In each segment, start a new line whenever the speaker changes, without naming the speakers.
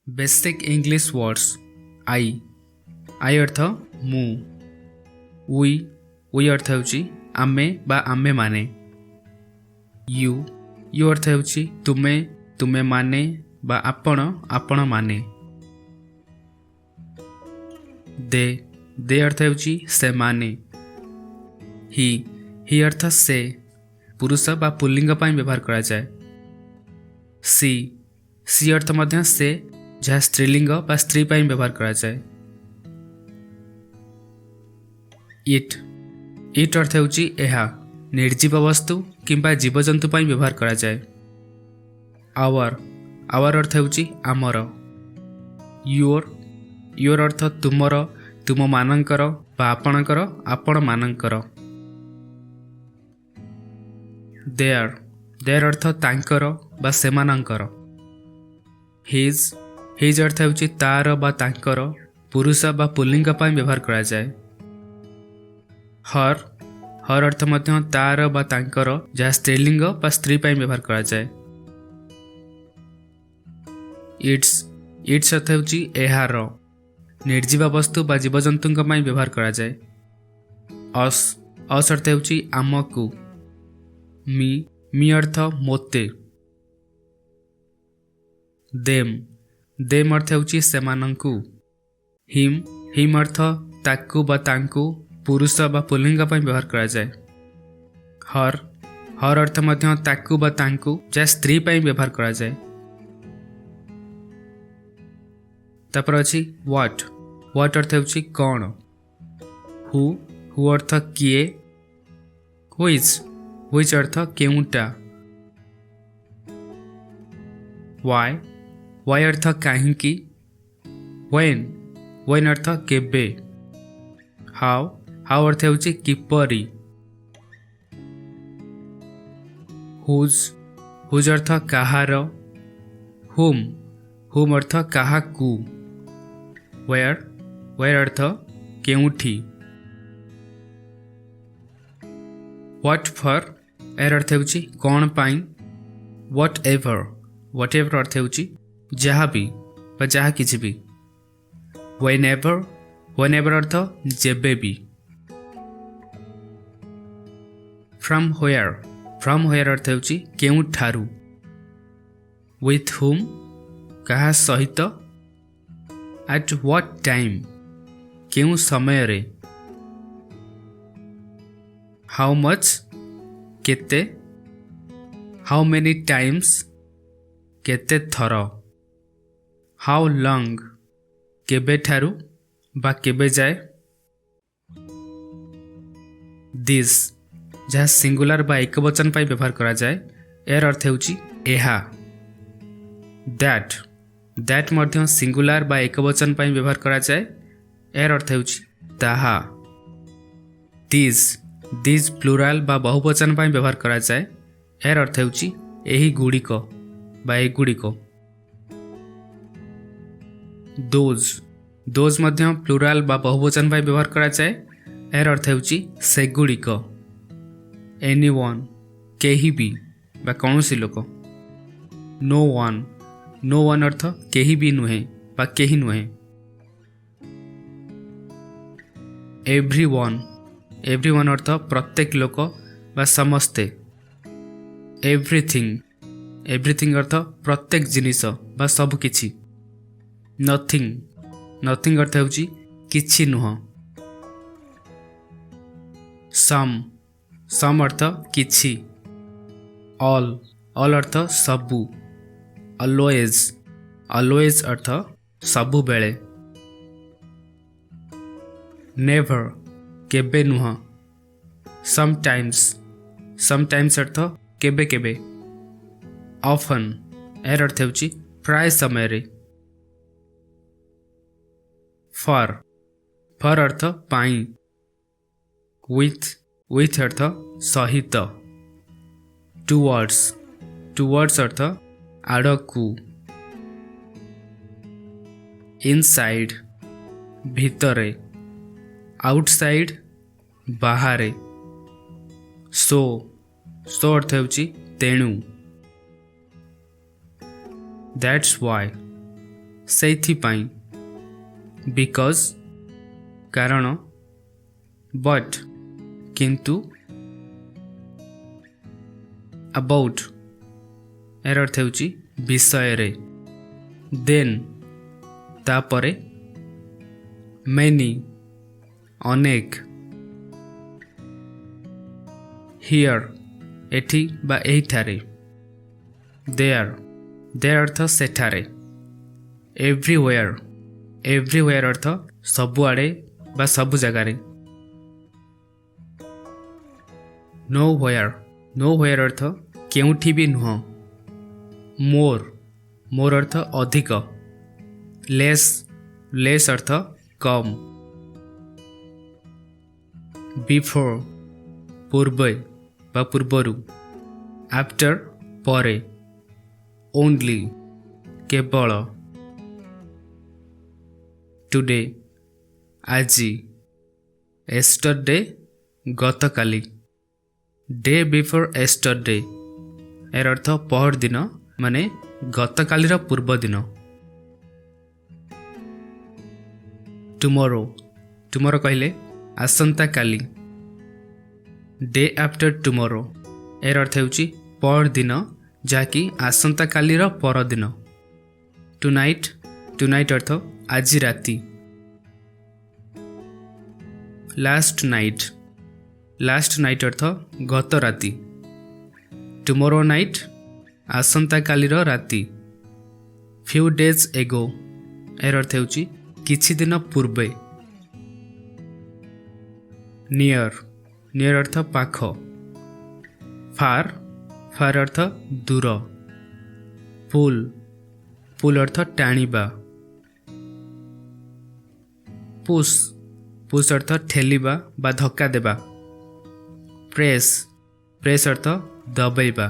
Basic English words I आई अर्थ मु उई अर्थ होची आमे बा आमे माने यू अर्थ होची तुमे तुमे माने बा आपण आपण माने दे अर्थ होची से माने ही अर्थ से पुरुष बा पुल्लिंग पाई व्यवहार करा जाए सी अर्थ मध्य से जहाँ स्त्रीलिंग बा स्त्री पाई व्यवहार करा जाए इट अर्थ होची एहा निर्जीव वस्तु किंबा जीवजंतु पाई व्यवहार करा जाए आवर अर्थ होची आमर योर अर्थ तुमर तुम मानकर बा आपणकर आपण मानकर देयर अर्थ तांकर बा सेमानंकर हिज अर्थ होची तार बा तांकर पुरुष बा पुल्लिंग पाई व्यवहार करा जाए हर अर्थ मध्य तार बा तांकर जहाँ स्त्रीलिंग बा स्त्री पाई व्यवहार करा जाए इट्स अर्थ होची एहार निर्जीव वस्तु बा जीवजंतु व्यवहार करा जाए अस अर्थ होची आमकु मी अर्थ मोते देम अर्थ होची सेमानंकु हिम अर्थ ताकु बा तांकु पुरुष बा पुल्लिंग पाई व्यवहार करा जाए हर अर्थ मध्य ताकु बा तांकु जहाँ स्त्री पाई व्यवहार करा जाए तापर अछि व्हाट अर्थ होची कौन हु अर्थ किए व्हिच अर्थ केउटा वाई अर्थ काहिंकी व्हेन अर्थ केबे हाउ अर्थ होची किपरी हुज अर्थ काहार हुम अर्थ काहाकू वेयर अर्थ केउठी व्हाट फॉर एर अर्थ होची कौन पाई व्हाट एवर अर्थ होची जहाँ भी बा जहाँ किछि भी व्हेनेवर अर्थ जेबे भी फ्रॉम होयर अर्थ होची केउ ठारू विथ हुम कहा सहित एट व्हाट टाइम केउ समय रे हाउ मच केते हाउ मेनी टाइम्स केते थर हाउ लॉन्ग केबे ठारू बा केबे जाए दिस जहाँ सिंगुलर बा एक वचन पाई व्यवहार करा जाए एर अर्थ होची एहा दैट मध्य सिंगुलर बा एक वचन पाई व्यवहार करा जाए एर अर्थ होची ताहा दिस प्लुराल बा बहुवचन पाई व्यवहार करा जाए एर अर्थ होची एही गुड़िक बा ए गुड़िक दोज मध्य प्लुराल बा बहुवचन पाई व्यवहार करा जाए एर अर्थ होची सेगुड़िक एनीवन केही भी बा कौनसी लोक नो वन अर्थ केही भी नुहे बा केही नुहे एवरीवन अर्थ प्रत्येक लोक बा समस्ते एवरीथिंग अर्थ प्रत्येक जिनिस बा सब किछि नथिंग अर्थ होची किछि नुह सम अर्थ किछि ऑल अर्थ सबु ऑलवेज अर्थ सबु बेले नेवर केबे नुह समटाइम्स अर्थ केबे केबे ऑफन एर अर्थ होची प्राय समय रे फर अर्थ पाई विथ अर्थ सहित टुवर्ड्स अर्थ आड़कू इनसाइड भितरे आउटसाइड बाहरे सो अर्थ होची तेणु दैट्स वाई ସେଇଥିପାଇଁ ବିକଜ କାରଣ ବଟ୍ କିନ୍ତୁ अबाउट यार अर्थ ହେଉଛି विषय देन तापरे मेनी अनेक हियर एठी बा एठारे देयर देयर अर्थ सेठारे एवरीवेयर एवरीवेयर अर्थ सबुआड़े बा सबु जगार नो व्हेयर अर्थ केउठी भी नुह मोर मोर अर्थ अधिक लेस लेस अर्थ कम बिफोर पूर्वे बा पूर्वरु आफ्टर परे ओनली केवल टुडे आजी एस्टरडे गतकाली डे बिफोर एस्टरडे यार अर्थ पहर दिन माने गतकालीर पूर्व दिन टुमोरो टुमोरो कहले आसंता काली डे आफ्टर टुमोरो यार अर्थ ହେଉଛି पहर दिन जहाँकि आसंता कालीर पर दिन टुनाइट टुनाइट अर्थ आज राति लास्ट नाइट अर्थ गत राति टुमोरो नाइट आसंता कालीर राति फ्यू डेज एगो यार अर्थ ହେଉଛି किछि दिन पूर्वे नियर अर्थ पाख फार अर्थ दूर पुल अर्थ टाणिबा पुश अर्थ ठेलिबा बा धक्का देबा प्रेस अर्थ दबाइबा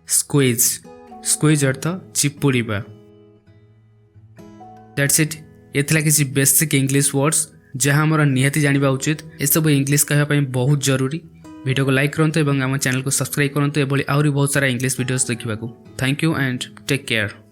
स्क्वीज अर्थ चिपुड़ीबा दैट्स इट एथला किसी बेसिक इंग्लिश वर्ड्स जहाँ आमर निहाती जानिबा उचित ए सब इंग्लिश कहवा ପାଇଁ बहुत जरूरी वीडियो को लाइक करंतु एवं आम चैनल को सब्सक्राइब करंतु एभली आहुरी बहुत सारा इंग्लिश वीडियोस देखिबाकू thank you and take care.